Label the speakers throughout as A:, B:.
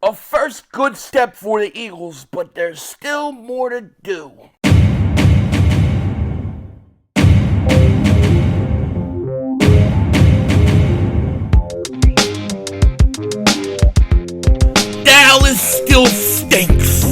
A: A first good step for the Eagles, but there's still more to do. Dallas still stinks.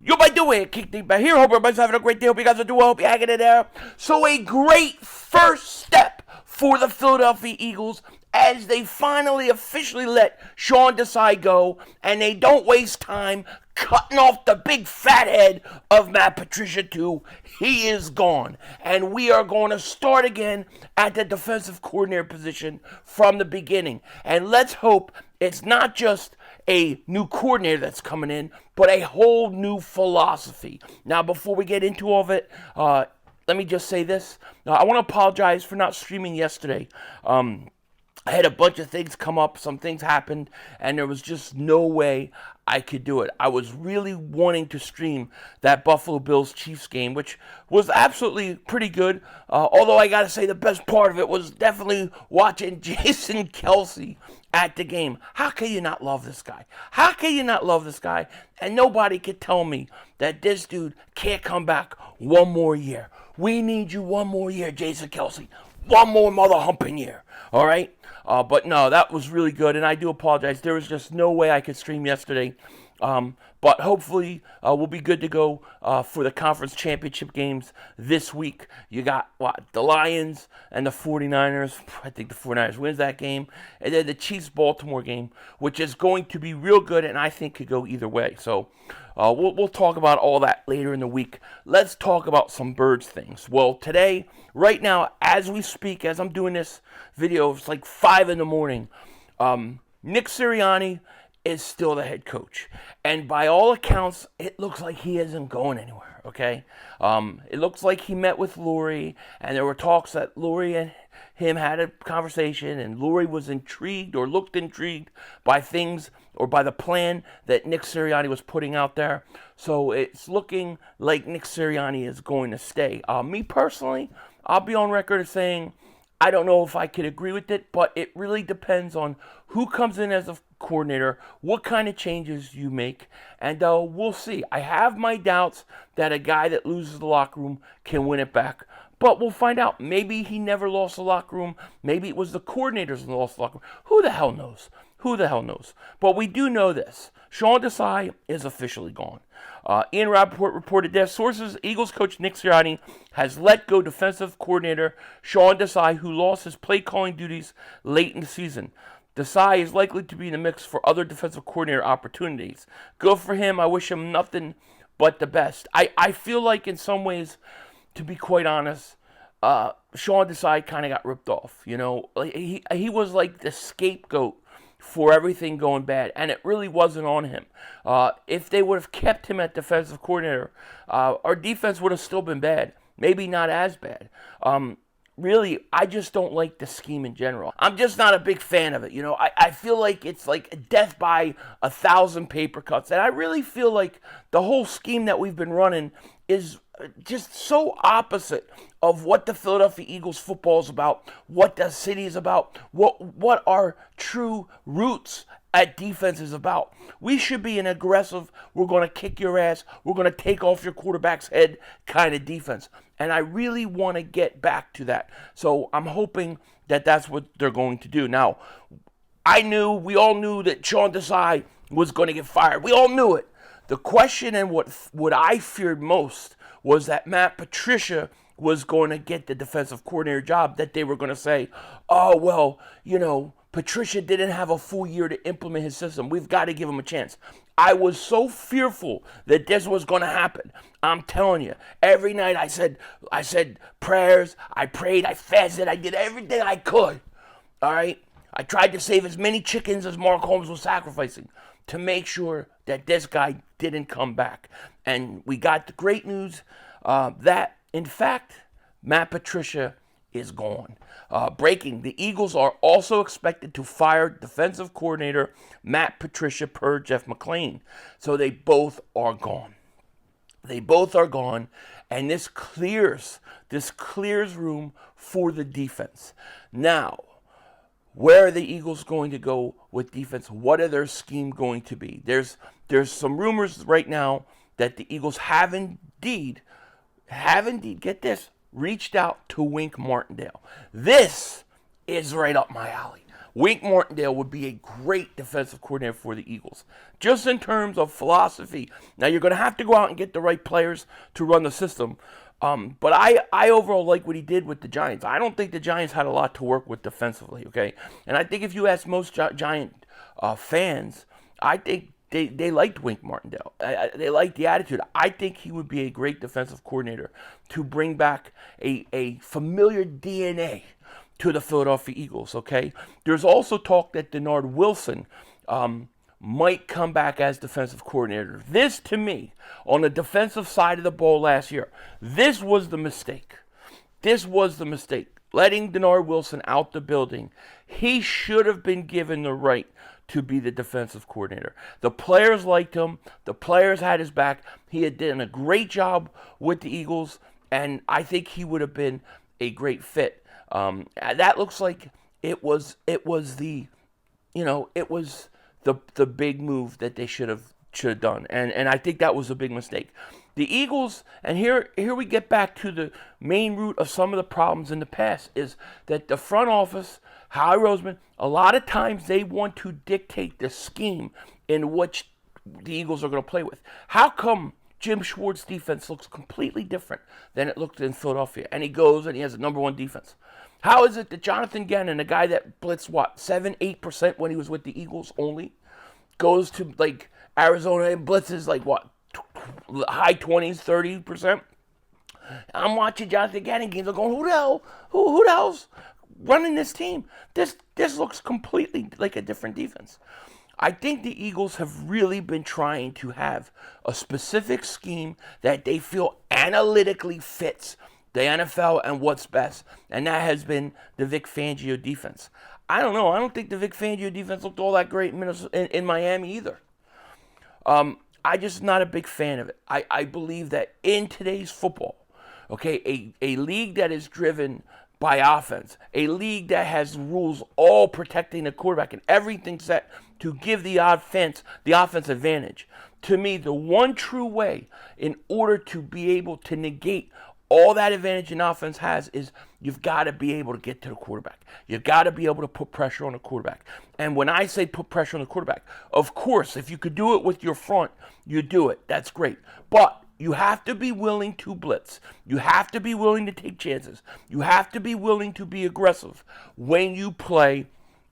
A: Yo, by the way, kick Dingbat here. Hope everybody's having a great day. Hope you guys are doing well. Hope you're hanging in there. So a great first step for the Philadelphia Eagles as they finally officially let Sean Desai go, and they don't waste time cutting off the big fat head of Matt Patricia too. He is gone, and we are going to start again at the defensive coordinator position from the beginning. And let's hope it's not just a new coordinator that's coming in, but a whole new philosophy. Now, before we get into all of it, let me just say this. I want to apologize for not streaming yesterday. I had a bunch of things come up, some things happened, and there was just no way I could do it. I was really wanting to stream that Buffalo Bills-Chiefs game, which was absolutely pretty good, although I got to say the best part of it was definitely watching Jason Kelce at the game. How can you not love this guy? How can you not love this guy? And nobody could tell me that this dude can't come back one more year. We need you one more year, Jason Kelce. One more mother humping year. All right? But no, that was really good, and I do apologize. There was just no way I could stream yesterday. But hopefully we'll be good to go for the conference championship games this week. You got, the Lions and the 49ers. I think the 49ers wins that game. And then the Chiefs-Baltimore game, which is going to be real good, and I think could go either way. So we'll talk about all that later in the week. Let's talk about some Birds things. Well, today, right now, as we speak, as I'm doing this video, it's like 5 in the morning. Nick Sirianni is still the head coach. And by all accounts, it looks like he isn't going anywhere, okay? It looks like he met with Lurie, and there were talks that Lurie and him had a conversation, and Lurie was intrigued or looked intrigued by things or by the plan that Nick Sirianni was putting out there. So it's looking like Nick Sirianni is going to stay. Me personally, I'll be on record as saying I don't know if I could agree with it, but it really depends on who comes in as a coordinator, what kind of changes you make, and we'll see. I have my doubts that a guy that loses the locker room can win it back, but we'll find out. Maybe he never lost the locker room. Maybe it was the coordinators that lost the locker room. Who the hell knows? Who the hell knows? But we do know this. Sean Desai is officially gone. Ian Rappaport reported that sources, Eagles coach Nick Sirianni has let go defensive coordinator Sean Desai, who lost his play calling duties late in the season. Desai is likely to be in the mix for other defensive coordinator opportunities. Good for him. I wish him nothing but the best. I feel like in some ways, to be quite honest, Sean Desai kind of got ripped off. You know, he was like the scapegoat for everything going bad, and it really wasn't on him. If they would have kept him at defensive coordinator, our defense would have still been bad. Maybe not as bad. Really, I just don't like the scheme in general. I'm just not a big fan of it. You know, I feel like it's like death by 1,000 paper cuts. And I really feel like the whole scheme that we've been running is just so opposite of what the Philadelphia Eagles football is about, what the city is about, what our true roots at defense is about. We should be an aggressive, we're going to kick your ass, we're going to take off your quarterback's head kind of defense. And I really want to get back to that. So I'm hoping that that's what they're going to do. Now, we all knew that Sean Desai was going to get fired. We all knew it. The question and what I feared most was that Matt Patricia was going to get the defensive coordinator job, that they were going to say, oh, well, you know, Patricia didn't have a full year to implement his system. We've got to give him a chance. I was so fearful that this was going to happen. I'm telling you, every night I said prayers, I prayed, I fasted, I did everything I could. All right? I tried to save as many chickens as Mark Holmes was sacrificing to make sure that this guy didn't come back. And we got the great news that, in fact, Matt Patricia is gone. Breaking, the Eagles are also expected to fire defensive coordinator Matt Patricia per Jeff McLean. So they both are gone. They both are gone, and this clears room for the defense. Now, Where are the Eagles going to go with defense? What are their scheme going to be? There's some rumors right now that the Eagles have indeed, get this, reached out to Wink Martindale. This is right up my alley. Wink Martindale would be a great defensive coordinator for the Eagles, just in terms of philosophy. Now, you're going to have to go out and get the right players to run the system. But I overall like what he did with the Giants. I don't think the Giants had a lot to work with defensively, okay? And I think if you ask most Giant fans, I think they liked Wink Martindale. They liked the attitude. I think he would be a great defensive coordinator to bring back a familiar DNA to the Philadelphia Eagles, okay? There's also talk that Dennard Wilson might come back as defensive coordinator. This, to me, on the defensive side of the ball last year, this was the mistake. This was the mistake. Letting Dennard Wilson out the building. He should have been given the right to be the defensive coordinator. The players liked him. The players had his back. He had done a great job with the Eagles, and I think he would have been a great fit. That looks like it was the big move that they should have done, and I think that was a big mistake. The Eagles, and here we get back to the main root of some of the problems in the past, is that the front office, Howie Roseman, a lot of times they want to dictate the scheme in which the Eagles are going to play with. How come Jim Schwartz's defense looks completely different than it looked in Philadelphia, and he goes and he has a number one defense? How is it that Jonathan Gannon, a guy that blitzed, 7-8% when he was with the Eagles only, goes to, Arizona and blitzes, high 20s, 30%? I'm watching Jonathan Gannon games. I'm going, who the hell's running this team? This looks completely like a different defense. I think the Eagles have really been trying to have a specific scheme that they feel analytically fits the NFL and what's best, and that has been the Vic Fangio defense. I don't know. I don't think the Vic Fangio defense looked all that great in Miami either. I'm just not a big fan of it. I believe that in today's football, okay, a league that is driven by offense, a league that has rules all protecting the quarterback and everything set to give the offense advantage, to me, the one true way in order to be able to negate all that advantage an offense has is you've got to be able to get to the quarterback. You've got to be able to put pressure on the quarterback. And when I say put pressure on the quarterback, of course, if you could do it with your front, you do it. That's great. But you have to be willing to blitz. You have to be willing to take chances. You have to be willing to be aggressive when you play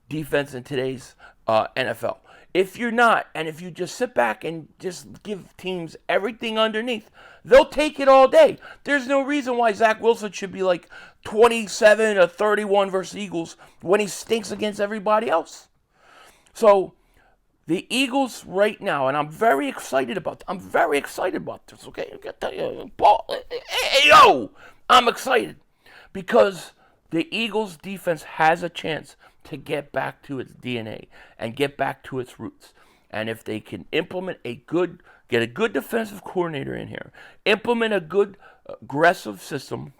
A: defense in today's NFL. If you're not, and if you just sit back and just give teams everything underneath, they'll take it all day. There's no reason why Zach Wilson should be 27-31 versus Eagles when he stinks against everybody else. So the Eagles right now, and I'm very excited about this, okay? I'm excited because the Eagles defense has a chance to get back to its DNA and get back to its roots. And if they can get a good defensive coordinator in here, implement a good aggressive system,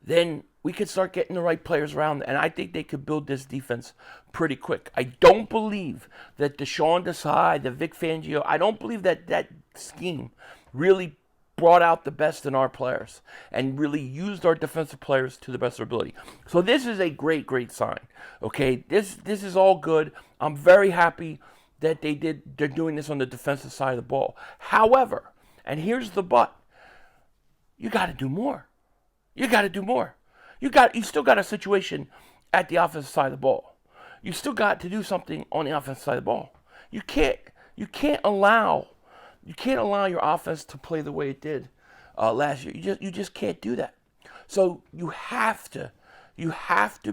A: then we could start getting the right players around. And I think they could build this defense pretty quick. I don't believe that Desai, the Vic Fangio, I don't believe that scheme really brought out the best in our players and really used our defensive players to the best of their ability. So this is a great, great sign. Okay, this is all good. I'm very happy that they're doing this on the defensive side of the ball. However, and here's the but, you got to do more. You still got a situation at the offensive side of the ball. You still got to do something on the offensive side of the ball. You can't allow your offense to play the way it did last year. You just can't do that. So you have to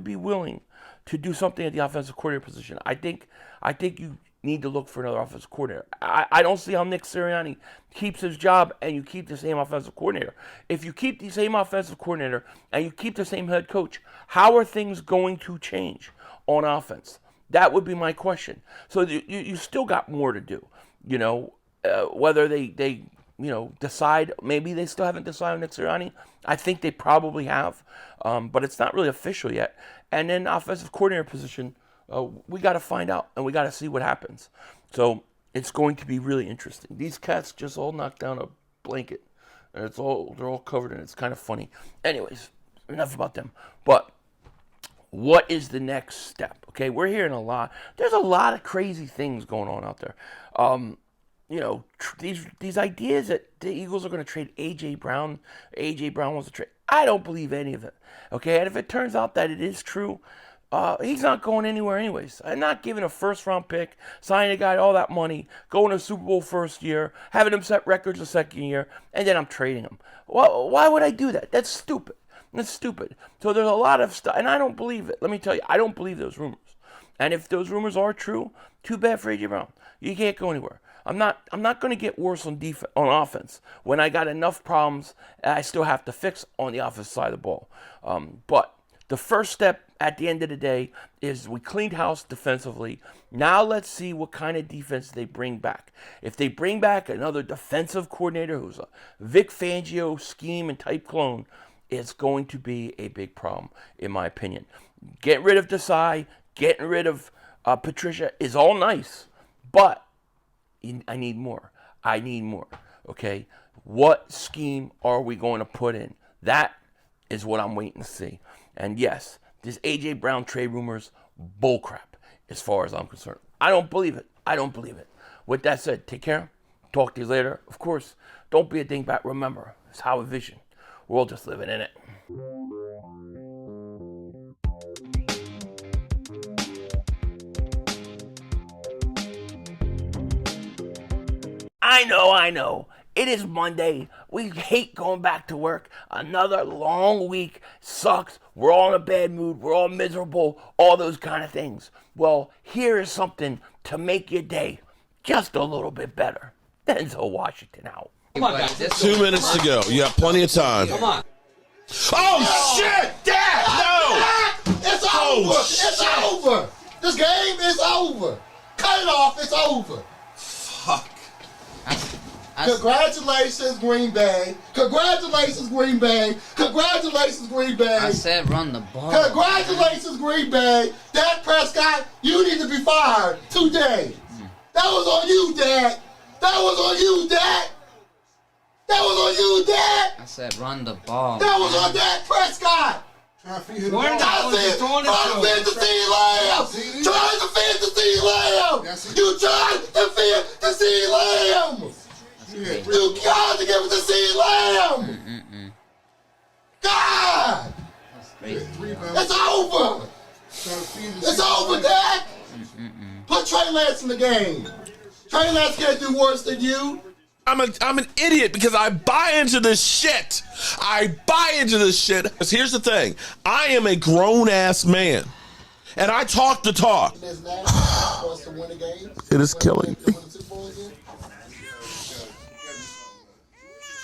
A: be willing to do something at the offensive coordinator position. I think you need to look for another offensive coordinator. I don't see how Nick Sirianni keeps his job and you keep the same offensive coordinator. If you keep the same offensive coordinator and you keep the same head coach, how are things going to change on offense? That would be my question. So you still got more to do. Whether they decide. Maybe they still haven't decided on Nick Sirianni. I think they probably have, but it's not really official yet. And then offensive coordinator position, we got to find out, and we got to see what happens. So it's going to be really interesting. These cats just all knocked down a blanket, and they're all covered, and it's kind of funny. Anyways, enough about them. But what is the next step? Okay, we're hearing a lot. There's a lot of crazy things going on out there. These ideas that the Eagles are going to trade A.J. Brown. A.J. Brown wants to trade. I don't believe any of it. Okay, and if it turns out that it is true, he's not going anywhere anyways. I'm not giving a first-round pick, signing a guy all that money, going to Super Bowl first year, having him set records the second year, and then I'm trading him. Well, why would I do that? That's stupid. That's stupid. So there's a lot of stuff, and I don't believe it. Let me tell you, I don't believe those rumors. And if those rumors are true, too bad for A.J. Brown. You can't go anywhere. I'm not going to get worse on offense when I got enough problems I still have to fix on the offensive side of the ball. But the first step at the end of the day is we cleaned house defensively. Now let's see what kind of defense they bring back. If they bring back another defensive coordinator who's a Vic Fangio scheme and type clone, it's going to be a big problem, in my opinion. Getting rid of Desai, getting rid of Patricia is all nice, but I need more. I need more, okay? What scheme are we going to put in? That is what I'm waiting to see. And yes, this A.J. Brown trade rumors, bullcrap, as far as I'm concerned. I don't believe it. I don't believe it. With that said, take care. Talk to you later. Of course, don't be a dingbat. Remember, it's how a vision. We're all just living in it. I know. It is Monday. We hate going back to work. Another long week. Sucks. We're all in a bad mood. We're all miserable. All those kind of things. Well, here is something to make your day just a little bit better. Denzel Washington out.
B: Come on, guys.
C: 2 minutes to go. You have plenty of time.
B: Come on.
C: Oh, shit! Dad! No!
D: It's over! It's over! This game is over! Cut it off! It's over!
C: Fuck.
D: Congratulations, Green Bay! Congratulations, Green Bay! Congratulations, Green Bay!
B: I said run the ball.
D: Congratulations, Green Bay! Dak Prescott, you need to be fired today! That was on you, Dak! That was on you, Dak! That was on you, Dak!
B: I said run the ball.
D: That was on Dak Prescott! Trying to feed the Lamb! You tried to feed the CeeDee Lamb! You got to give it to CeeDee Lamb! God! It's over! It's over, Dak! Put Trey Lance in the game. Trey Lance can't do worse than you.
C: I'm an idiot because I buy into this shit. I buy into this shit. Because here's the thing. I am a grown-ass man. And I talk the talk. It is killing me.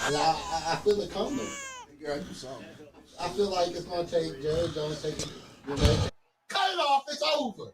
D: I feel it coming. I feel like it's going to take Jerry Jones taking. Cut it off. It's over.